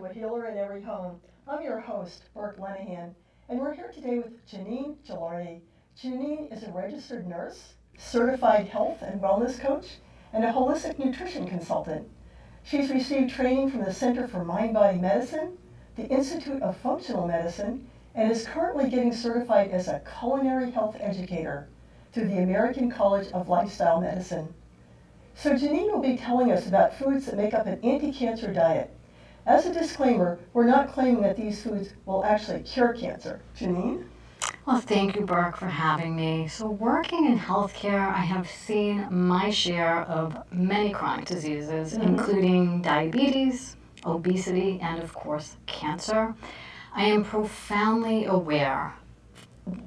to A Healer in Every Home. I'm your host, Burke Lenahan, and we're here today with Janine Gilardi. Janine is a registered nurse, certified health and wellness coach, and a holistic nutrition consultant. She's received training from the Center for Mind-Body Medicine, the Institute of Functional Medicine, and is currently getting certified as a culinary health educator through the American College of Lifestyle Medicine. So Janine will be telling us about foods that make up an anti-cancer diet. As a disclaimer, we're not claiming that these foods will actually cure cancer. Janine? Well, thank you, Burke, for having me. So working in healthcare, I have seen my share of many chronic diseases, including diabetes, obesity, and of course, cancer. I am profoundly aware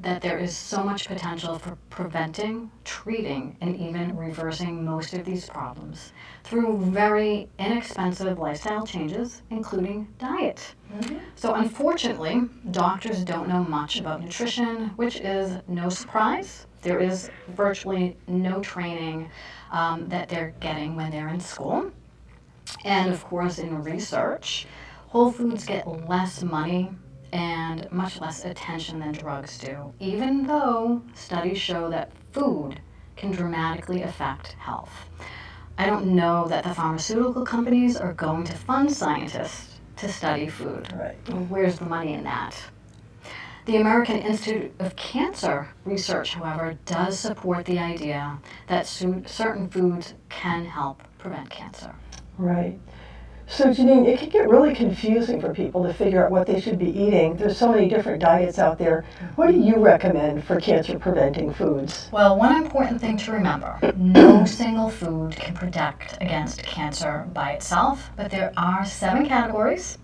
that there is so much potential for preventing, treating, and even reversing most of these problems through very inexpensive lifestyle changes, including diet. So unfortunately, doctors don't know much about nutrition, which is no surprise. There is virtually no training that they're getting when they're in school. And of course, in research, whole foods get less money and much less attention than drugs do, even though studies show that food can dramatically affect health. I don't know that the pharmaceutical companies are going to fund scientists to study food. Right. Where's the money in that? The American Institute of Cancer Research, however, does support the idea that certain foods can help prevent cancer. Right. So Janine, it can get really confusing for people to figure out what they should be eating. There's so many different diets out there. What do you recommend for cancer-preventing foods? Well, one important thing to remember, no single food can protect against cancer by itself, but there are 7 categories,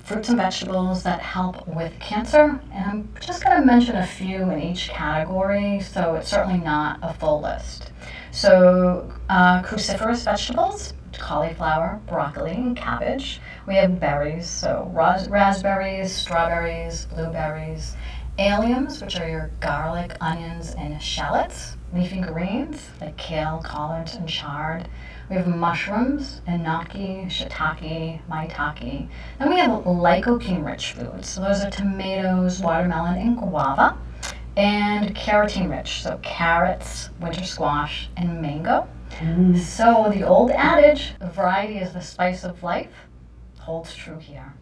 fruits and vegetables, that help with cancer. And I'm just going to mention a few in each category, so it's certainly not a full list. So cruciferous vegetables, cauliflower, broccoli, and cabbage. We have berries, so raspberries, strawberries, blueberries, alliums, which are your garlic, onions, and shallots, leafy greens like kale, collards, and chard. We have mushrooms, enoki, shiitake, maitake. Then we have lycopene-rich foods. So those are tomatoes, watermelon, and guava. And carotene-rich, so carrots, winter squash, and mango. So the old adage, variety is the spice of life, holds true here.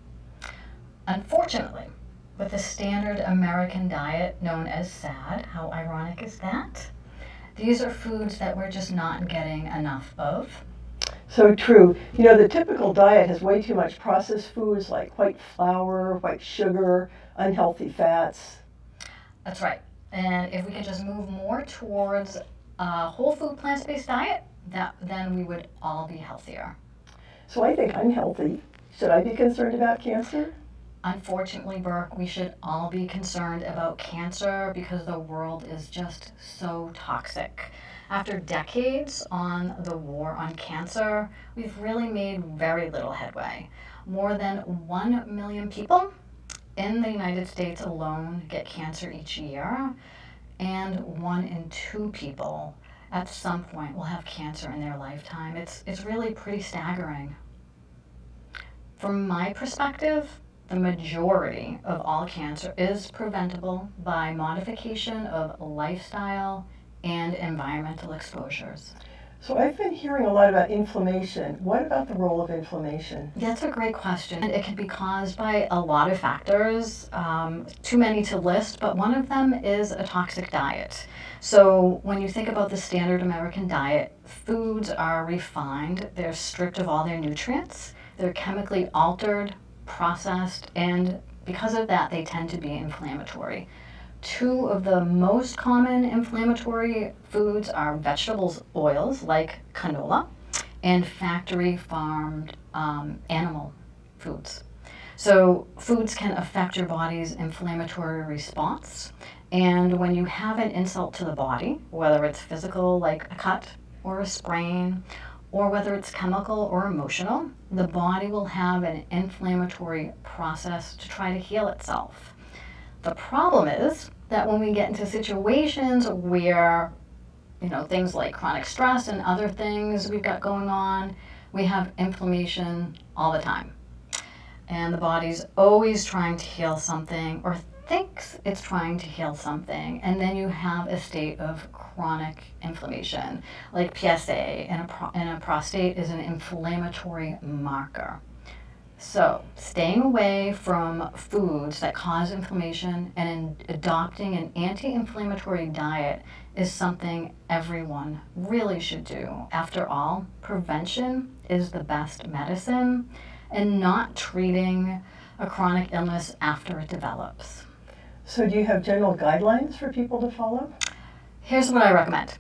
Unfortunately, with the standard American diet known as SAD, how ironic is that? These are foods that we're just not getting enough of. So true. You know, the typical diet has way too much processed foods like white flour, white sugar, unhealthy fats. That's right. And if we could just move more towards a whole food plant-based diet, then we would all be healthier. So I think I'm healthy. Should I be concerned about cancer? Unfortunately, Burke, we should all be concerned about cancer because the world is just so toxic. After decades on the war on cancer, we've really made very little headway. More than 1 million people in the United States alone get cancer each year, and 1 in 2 people at some point will have cancer in their lifetime. It's really pretty staggering. From my perspective, the majority of all cancer is preventable by modification of lifestyle and environmental exposures. So I've been hearing a lot about inflammation. What about the role of inflammation? That's a great question. It can be caused by a lot of factors, too many to list, but one of them is a toxic diet. So when you think about the standard American diet, foods are refined, they're stripped of all their nutrients, they're chemically altered, processed, and because of that, they tend to be inflammatory. 2 of the most common inflammatory foods are vegetable oils like canola and factory farmed animal foods. So foods can affect your body's inflammatory response, and when you have an insult to the body, whether it's physical like a cut or a sprain, or whether it's chemical or emotional, the body will have an inflammatory process to try to heal itself. The problem is that when we get into situations where, things like chronic stress and other things we've got going on, we have inflammation all the time. and the body's always trying to heal something or thinks it's trying to heal something, and then you have a state of chronic inflammation, like PSA, and a prostate is an inflammatory marker. So, staying away from foods that cause inflammation and adopting an anti-inflammatory diet is something everyone really should do. After all, prevention is the best medicine, and not treating a chronic illness after it develops. So do you have general guidelines for people to follow? Here's what I recommend.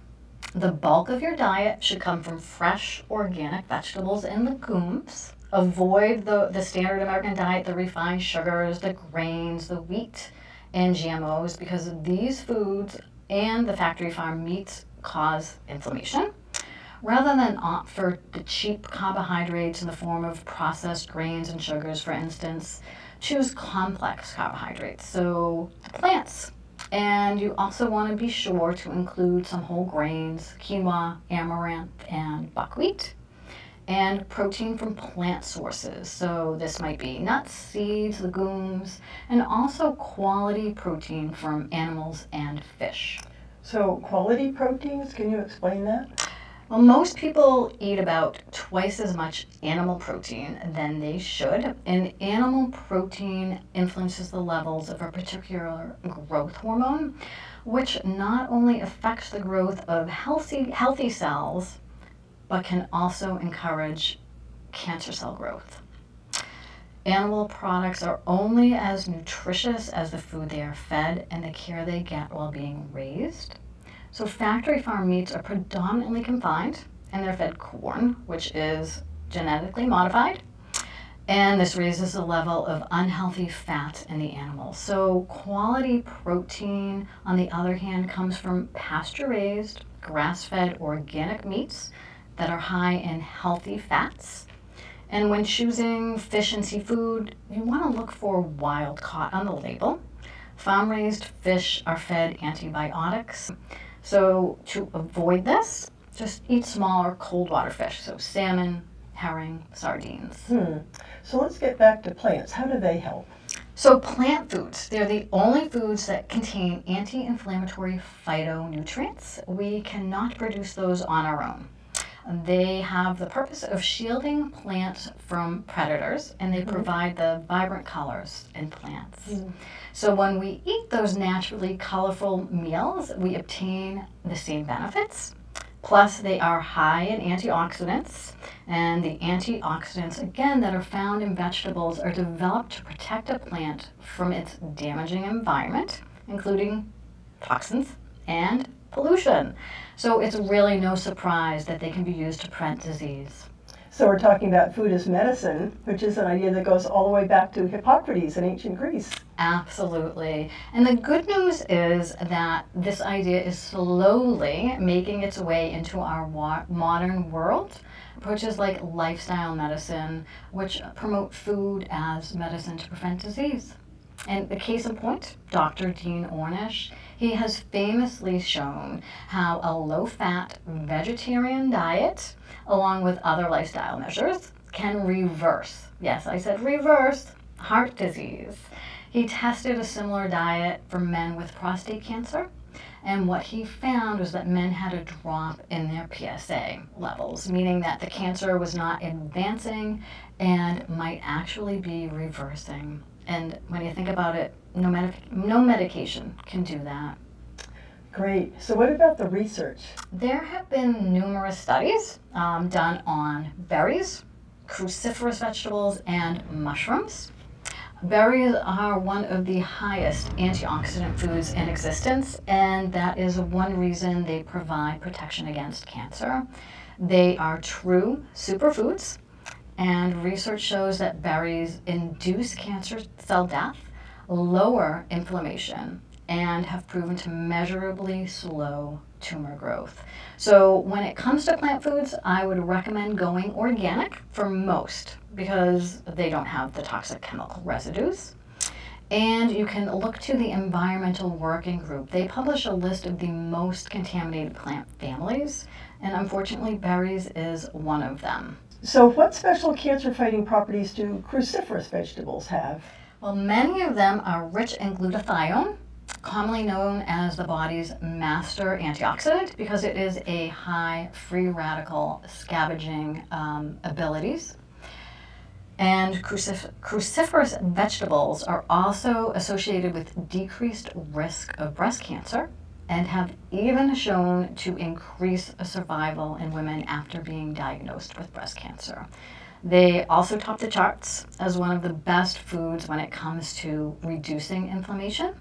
The bulk of your diet should come from fresh, organic vegetables and legumes. Avoid the standard American diet, the refined sugars, the grains, the wheat, and GMOs, because these foods and the factory farm meats cause inflammation. Rather than opt for the cheap carbohydrates in the form of processed grains and sugars, for instance, choose complex carbohydrates, so plants. And you also want to be sure to include some whole grains, quinoa, amaranth, and buckwheat, and protein from plant sources. So this might be nuts, seeds, legumes, and also quality protein from animals and fish. So quality proteins, can you explain that? Well, most people eat about twice as much animal protein than they should, and animal protein influences the levels of a particular growth hormone, which not only affects the growth of healthy cells, but can also encourage cancer cell growth. Animal products are only as nutritious as the food they are fed and the care they get while being raised. So factory farm meats are predominantly confined, and they're fed corn, which is genetically modified, and this raises the level of unhealthy fat in the animal. So quality protein, on the other hand, comes from pasture-raised, grass-fed organic meats that are high in healthy fats. And when choosing fish and seafood, you want to look for wild caught on the label. Farm-raised fish are fed antibiotics. So to avoid this, just eat smaller cold water fish, so salmon, herring, sardines. So let's get back to plants. How do they help? So plant foods, they're the only foods that contain anti-inflammatory phytonutrients. We cannot produce those on our own. They have the purpose of shielding plants from predators, and they provide the vibrant colors in plants. So when we eat those naturally colorful meals, we obtain the same benefits. Plus, they are high in antioxidants, and the antioxidants, again, that are found in vegetables are developed to protect a plant from its damaging environment, including toxins and pollution. So it's really no surprise that they can be used to prevent disease. So we're talking about food as medicine, which is an idea that goes all the way back to Hippocrates in ancient Greece. Absolutely. And the good news is that this idea is slowly making its way into our modern world. Approaches like lifestyle medicine, which promote food as medicine to prevent disease. And the case in point, Dr. Dean Ornish, he has famously shown how a low-fat vegetarian diet, along with other lifestyle measures, can reverse, yes, I said reverse, heart disease. He tested a similar diet for men with prostate cancer, and what he found was that men had a drop in their PSA levels, meaning that the cancer was not advancing and might actually be reversing. And when you think about it, no medication can do that. Great. So what about the research? There have been numerous studies done on berries, cruciferous vegetables, and mushrooms. Berries are one of the highest antioxidant foods in existence, and that is one reason they provide protection against cancer. They are true superfoods, and research shows that berries induce cancer cell death, lower inflammation, and have proven to measurably slow tumor growth. So when it comes to plant foods, I would recommend going organic for most because they don't have the toxic chemical residues. And you can look to the Environmental Working Group. They publish a list of the most contaminated plant families, and unfortunately berries is one of them. So what special cancer-fighting properties do cruciferous vegetables have? Well, many of them are rich in glutathione, commonly known as the body's master antioxidant because it is a high free radical scavenging abilities. And cruciferous vegetables are also associated with decreased risk of breast cancer and have even shown to increase survival in women after being diagnosed with breast cancer. They also top the charts as one of the best foods when it comes to reducing inflammation.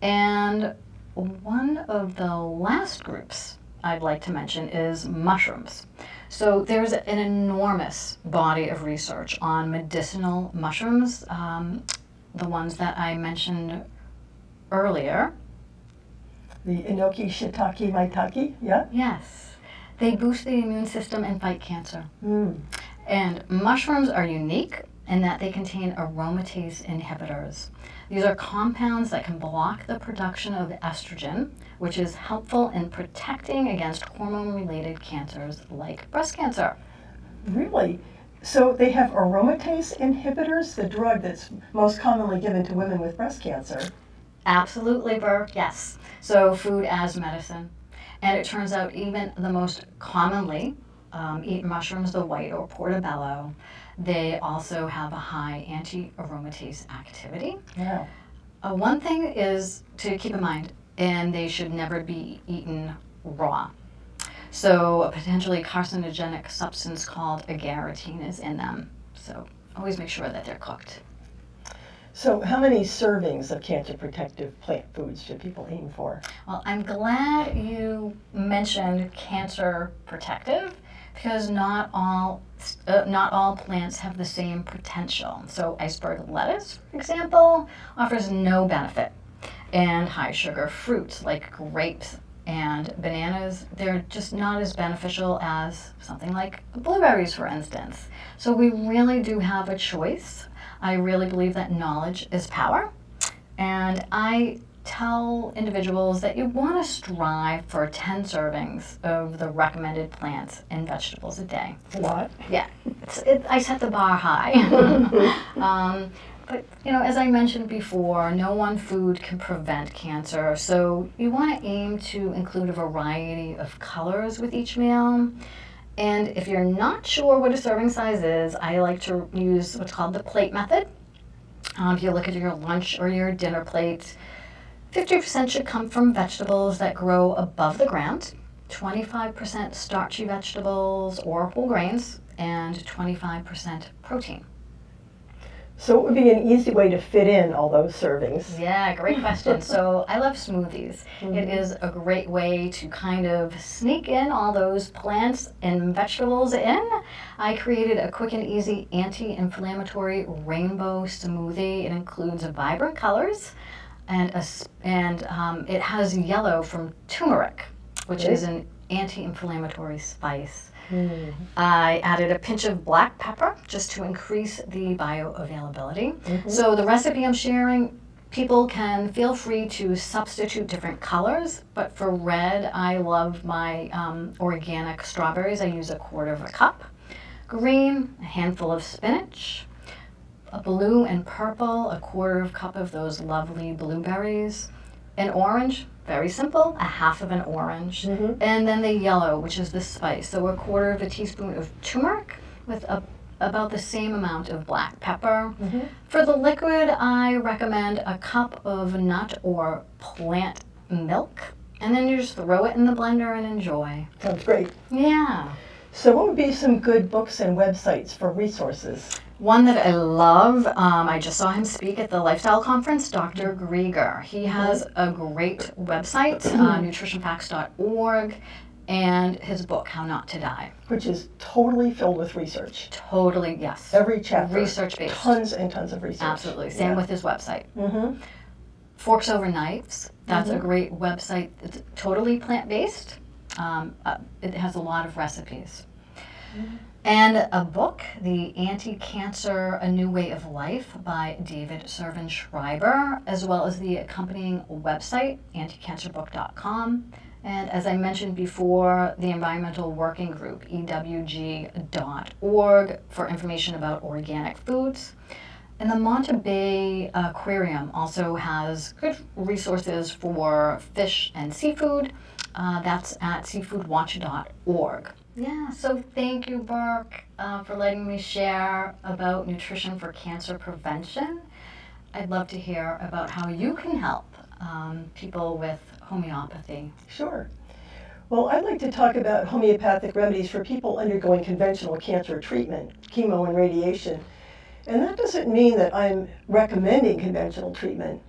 And one of the last groups I'd like to mention is mushrooms. So there's an enormous body of research on medicinal mushrooms, the ones that I mentioned earlier. The enoki, shiitake, maitake, yeah? Yes. They boost the immune system and fight cancer. Mm. And mushrooms are unique in that they contain aromatase inhibitors. These are compounds that can block the production of estrogen, which is helpful in protecting against hormone-related cancers like breast cancer. Really? So they have aromatase inhibitors, the drug that's most commonly given to women with breast cancer. Absolutely, Burke, yes. So food as medicine. And it turns out even the most commonly eat mushrooms, the white or portobello, they also have a high anti-aromatase activity. Yeah. One thing is to keep in mind, and they should never be eaten raw. So a potentially carcinogenic substance called agarotine is in them. So always make sure that they're cooked. So how many servings of cancer protective plant foods should people aim for? Well, I'm glad you mentioned cancer protective because not all plants have the same potential. So iceberg lettuce, for example, offers no benefit. And high sugar fruits like grapes and bananas, they're just not as beneficial as something like blueberries, for instance. So we really do have a choice. I really believe that knowledge is power. And I tell individuals that you want to strive for 10 servings of the recommended plants and vegetables a day. What? Yeah, I set the bar high. But, as I mentioned before, no one food can prevent cancer, so you want to aim to include a variety of colors with each meal. And if you're not sure what a serving size is, I like to use what's called the plate method. If you look at your lunch or your dinner plate, 50% should come from vegetables that grow above the ground, 25% starchy vegetables or whole grains, and 25% protein. So what would be an easy way to fit in all those servings? Yeah, great question. So I love smoothies. Mm-hmm. It is a great way to kind of sneak in all those plants and vegetables in. I created a quick and easy anti-inflammatory rainbow smoothie. It includes vibrant colors and it has yellow from turmeric, which is an anti-inflammatory spice. Mm. I added a pinch of black pepper just to increase the bioavailability. Mm-hmm. So the recipe I'm sharing, people can feel free to substitute different colors, but for red, I love my organic strawberries. I use 1/4 cup. Green, a handful of spinach. A blue and purple, 1/4 cup of those lovely blueberries. An orange, very simple, 1/2 orange. Mm-hmm. And then the yellow, which is the spice. So 1/4 teaspoon of turmeric with about the same amount of black pepper. Mm-hmm. For the liquid, I recommend 1 cup of nut or plant milk. And then you just throw it in the blender and enjoy. Sounds great. Yeah. So what would be some good books and websites for resources? One that I love, I just saw him speak at the Lifestyle Conference, Dr. Grieger. He has a great website, nutritionfacts.org, and his book, How Not to Die. Which is totally filled with research. Totally, yes. Every chapter. Research-based. Tons and tons of research. Absolutely. Same with his website. Mm-hmm. Forks Over Knives, that's a great website. It's totally plant-based. It has a lot of recipes. Mm-hmm. And a book, The Anti-Cancer, A New Way of Life by David Servin Schreiber, as well as the accompanying website, anticancerbook.com, And as I mentioned before, the Environmental Working Group, ewg.org, for information about organic foods. And the Monterey Bay Aquarium also has good resources for fish and seafood. That's at seafoodwatch.org. Yeah, so thank you, Burke, for letting me share about nutrition for cancer prevention. I'd love to hear about how you can help people with homeopathy. Sure. Well, I'd like to talk about homeopathic remedies for people undergoing conventional cancer treatment, chemo and radiation. And that doesn't mean that I'm recommending conventional treatment.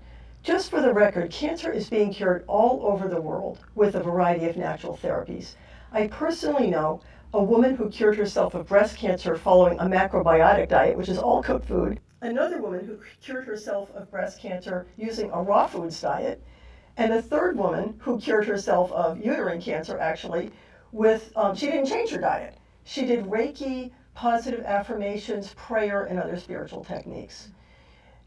Just for the record, cancer is being cured all over the world with a variety of natural therapies. I personally know a woman who cured herself of breast cancer following a macrobiotic diet, which is all cooked food. Another woman who cured herself of breast cancer using a raw foods diet. And a third woman who cured herself of uterine cancer, actually, with, she didn't change her diet. She did Reiki, positive affirmations, prayer, and other spiritual techniques.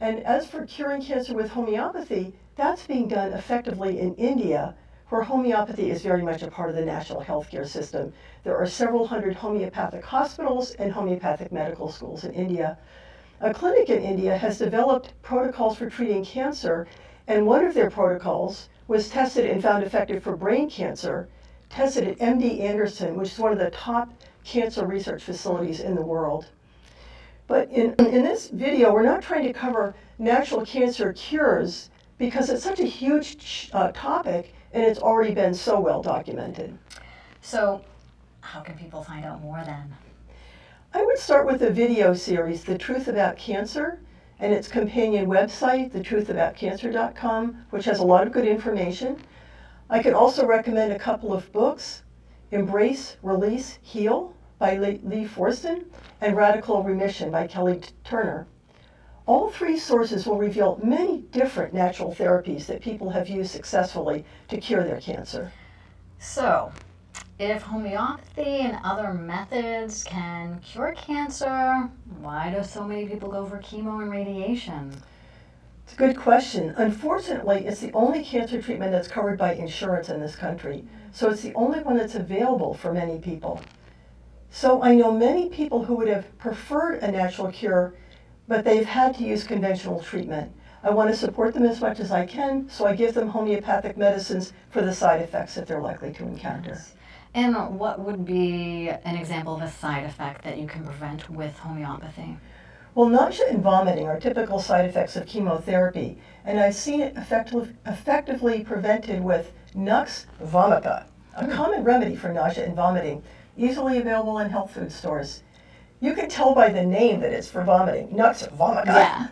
And as for curing cancer with homeopathy, that's being done effectively in India, where homeopathy is very much a part of the national healthcare system. There are several hundred homeopathic hospitals and homeopathic medical schools in India. A clinic in India has developed protocols for treating cancer, and one of their protocols was tested and found effective for brain cancer, tested at MD Anderson, which is one of the top cancer research facilities in the world. But in this video, we're not trying to cover natural cancer cures because it's such a huge topic and it's already been so well documented. So how can people find out more then? I would start with the video series, The Truth About Cancer, and its companion website, thetruthaboutcancer.com, which has a lot of good information. I could also recommend a couple of books, Embrace, Release, Heal by Lee Forston, and Radical Remission by Kelly Turner. All three sources will reveal many different natural therapies that people have used successfully to cure their cancer. So, if homeopathy and other methods can cure cancer, why do so many people go for chemo and radiation? It's a good question. Unfortunately, it's the only cancer treatment that's covered by insurance in this country, so it's the only one that's available for many people. So I know many people who would have preferred a natural cure, but they've had to use conventional treatment. I want to support them as much as I can, so I give them homeopathic medicines for the side effects that they're likely to encounter. Yes. And what would be an example of a side effect that you can prevent with homeopathy? Well, nausea and vomiting are typical side effects of chemotherapy, and I've seen it effectively prevented with Nux vomica, a common remedy for nausea and vomiting, easily available in health food stores. You can tell by the name that it's for vomiting, Nux vomica. Yeah.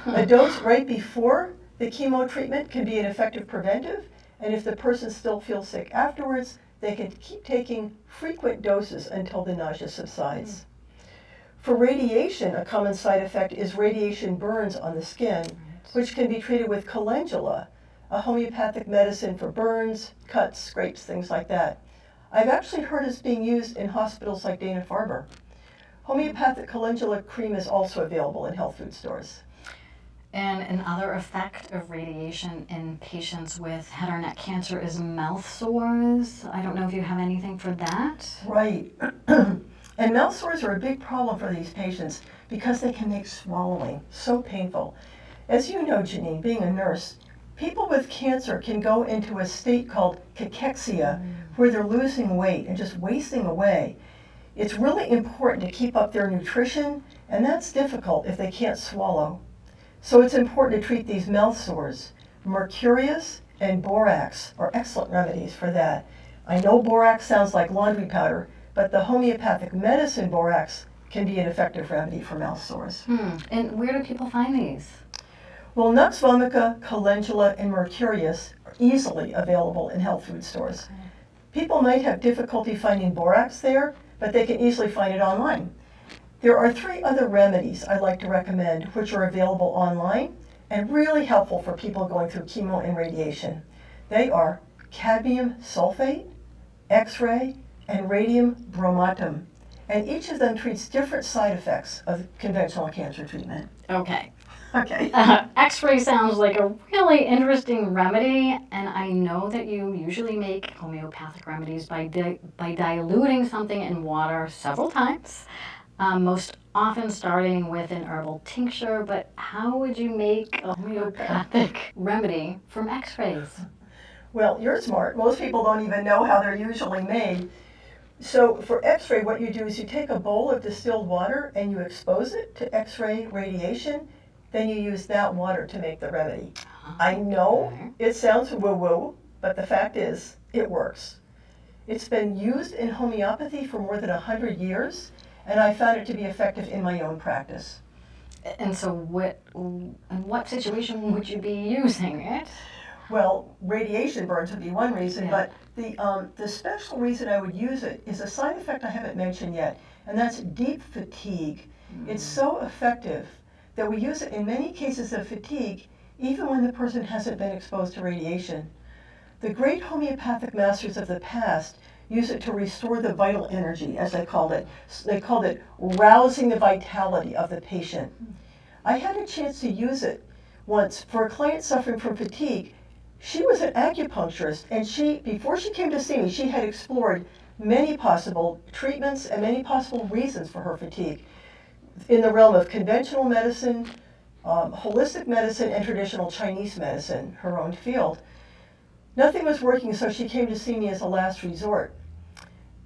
A dose right before the chemo treatment can be an effective preventive, and if the person still feels sick afterwards, they can keep taking frequent doses until the nausea subsides. For radiation, a common side effect is radiation burns on the skin, which can be treated with Calendula, a homeopathic medicine for burns, cuts, scrapes, things like that. I've actually heard it's being used in hospitals like Dana-Farber. Homeopathic Calendula cream is also available in health food stores. And another effect of radiation in patients with head or neck cancer is mouth sores. I don't know if you have anything for that. Right. And mouth sores are a big problem for these patients because they can make swallowing so painful. As you know, Janine, being a nurse, people with cancer can go into a state called cachexia, where they're losing weight and just wasting away. It's really important to keep up their nutrition, and that's difficult if they can't swallow. So it's important to treat these mouth sores. Mercurius and borax are excellent remedies for that. I know borax sounds like laundry powder, but the homeopathic medicine borax can be an effective remedy for mouth sores. And where do people find these? Well, Nux vomica, Calendula, and Mercurius are easily available in health food stores. Okay. People might have difficulty finding borax there, but they can easily find it online. There are 3 other remedies I'd like to recommend which are available online and really helpful for people going through chemo and radiation. They are cadmium sulphate, X-ray, and radium bromatum. And each of them treats different side effects of conventional cancer treatment. Okay. Okay. X-ray sounds like a really interesting remedy, and I know that you usually make homeopathic remedies by diluting something in water several times, most often starting with an herbal tincture, but how would you make a homeopathic remedy from X-rays? Well, you're smart. Most people don't even know how they're usually made. So for X-ray, what you do is you take a bowl of distilled water and you expose it to X-ray radiation. Then you use that water to make the remedy. I know it sounds woo-woo, but the fact is, it works. It's been used in homeopathy for more than 100 years, and I found it to be effective in my own practice. And so in what situation would you be using it? Well, radiation burns would be one reason, Yeah. but the special reason I would use it is a side effect I haven't mentioned yet, and that's deep fatigue. It's so effective that we use it in many cases of fatigue, even when the person hasn't been exposed to radiation. The great homeopathic masters of the past use it to restore the vital energy, as they called it. They called it rousing the vitality of the patient. I had a chance to use it once for a client suffering from fatigue. She was an acupuncturist, and before she came to see me, she had explored many possible treatments and many possible reasons for her fatigue in the realm of conventional medicine, holistic medicine, and traditional Chinese medicine, her own field. Nothing was working, so she came to see me as a last resort.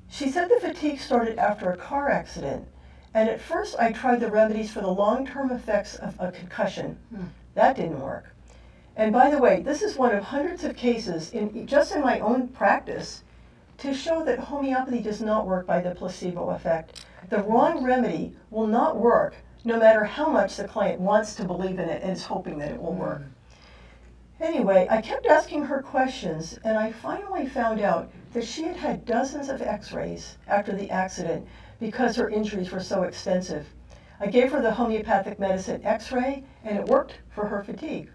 She said the fatigue started after a car accident, and at first I tried the remedies for the long-term effects of a concussion. That didn't work. And by the way, this is one of hundreds of cases, just in my own practice, to show that homeopathy does not work by the placebo effect. The wrong remedy will not work, no matter how much the client wants to believe in it and is hoping that it will work. Anyway, I kept asking her questions, and I finally found out that she had had dozens of X-rays after the accident because her injuries were so extensive. I gave her the homeopathic medicine X-ray, and it worked for her fatigue.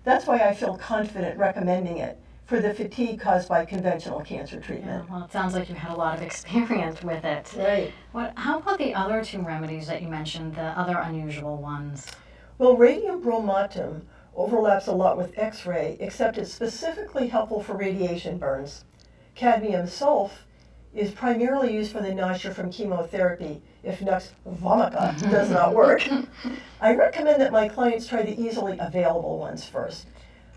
That's why I feel confident recommending it for the fatigue caused by conventional cancer treatment. Yeah, well, it sounds like you had a lot of experience with it. Right. How about the other two remedies that you mentioned, the other unusual ones? Well, radium bromatum overlaps a lot with X-ray, except it's specifically helpful for radiation burns. Cadmium sulph is primarily used for the nausea from chemotherapy if Nux vomica does not work. I recommend that my clients try the easily available ones first.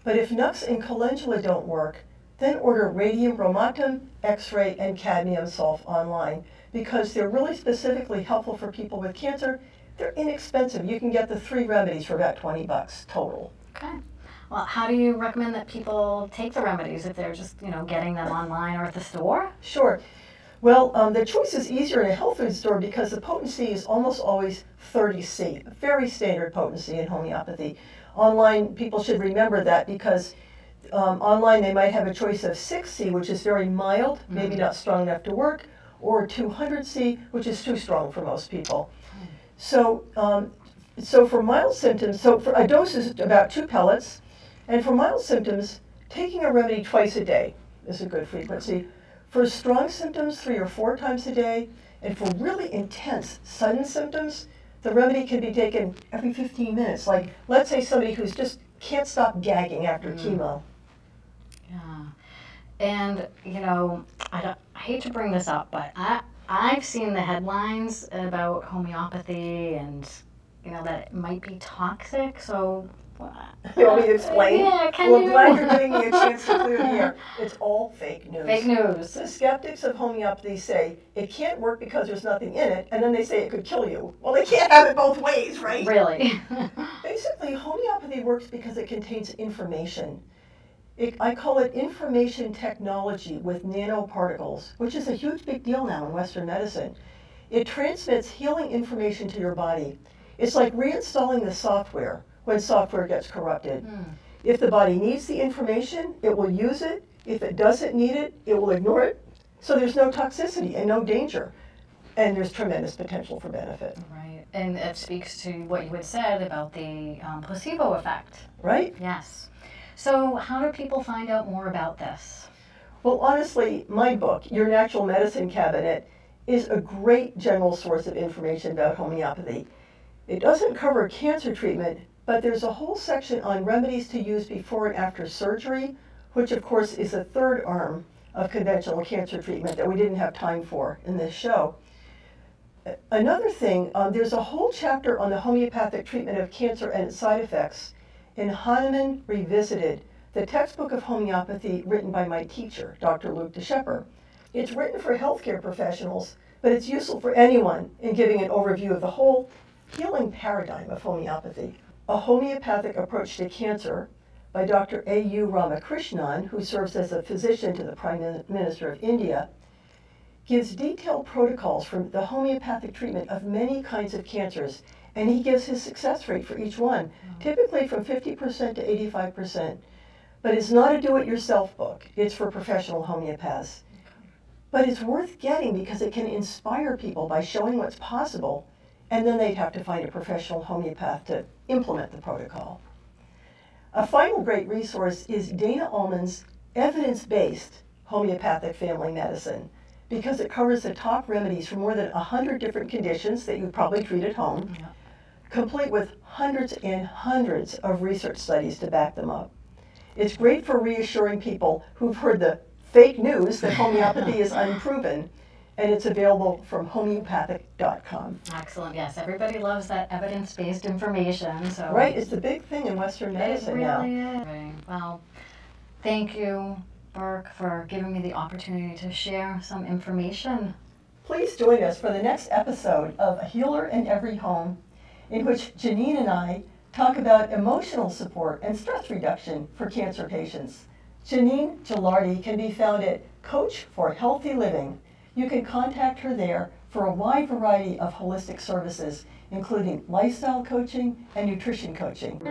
But if Nux and Calendula don't work, then order radium bromatum, X-ray, and cadmium sulph online because they're really specifically helpful for people with cancer. They're inexpensive. You can get the 3 remedies for about $20 total. Okay. Well, how do you recommend that people take the remedies if they're just, getting them online or at the store? Sure. Well, the choice is easier in a health food store because the potency is almost always 30C, a very standard potency in homeopathy. Online, people should remember that because online they might have a choice of 6C, which is very mild, maybe not strong enough to work, or 200C, which is too strong for most people. So for mild symptoms, for a dose is about 2 pellets, and for mild symptoms, taking a remedy twice a day is a good frequency. For strong symptoms, 3 or 4 times a day, and for really intense, sudden symptoms, the remedy can be taken every 15 minutes. Like, let's say somebody who's just can't stop gagging after chemo. Yeah. And, I hate to bring this up, but I've seen the headlines about homeopathy and, that it might be toxic, so... You want me to explain? Yeah, Well, I'm glad you're giving me a chance to clear the air. It's all fake news. Fake news. The skeptics of homeopathy say it can't work because there's nothing in it, and then they say it could kill you. Well, they can't have it both ways, right? Really? Basically, homeopathy works because it contains information. I call it information technology with nanoparticles, which is a huge big deal now in Western medicine. It transmits healing information to your body. It's like reinstalling the software when software gets corrupted. If the body needs the information, it will use it. If it doesn't need it, it will ignore it. So there's no toxicity and no danger. And there's tremendous potential for benefit. Right. And it speaks to what you had said about the placebo effect. Right? Yes. So how do people find out more about this? Well, honestly, my book, Your Natural Medicine Cabinet, is a great general source of information about homeopathy. It doesn't cover cancer treatment, But there's a whole section on remedies to use before and after surgery, which of course is a third arm of conventional cancer treatment that we didn't have time for in this show. Another thing, there's a whole chapter on the homeopathic treatment of cancer and its side effects in Hahnemann Revisited, the textbook of homeopathy written by my teacher, Dr. Luc de Schepper. It's written for healthcare professionals, but it's useful for anyone in giving an overview of the whole healing paradigm of homeopathy. A Homeopathic Approach to Cancer by Dr. A.U. Ramakrishnan, who serves as a physician to the Prime Minister of India, gives detailed protocols for the homeopathic treatment of many kinds of cancers, and he gives his success rate for each one, typically from 50% to 85%. But it's not a do-it-yourself book. It's for professional homeopaths. But it's worth getting because it can inspire people by showing what's possible, and then they'd have to find a professional homeopath to implement the protocol. A final great resource is Dana Allman's evidence-based homeopathic family medicine, because it covers the top remedies for more than 100 different conditions that you probably treat at home, complete with hundreds and hundreds of research studies to back them up. It's great for reassuring people who've heard the fake news that homeopathy is unproven, and it's available from homeopathic.com. Excellent. Yes, everybody loves that evidence-based information. So Right, it's the big thing in Western medicine now. It really is. Right. Well, thank you, Burke, for giving me the opportunity to share some information. Please join us for the next episode of A Healer in Every Home, in which Janine and I talk about emotional support and stress reduction for cancer patients. Janine Gilardi can be found at Coach for Healthy Living. You can contact her there for a wide variety of holistic services, including lifestyle coaching and nutrition coaching.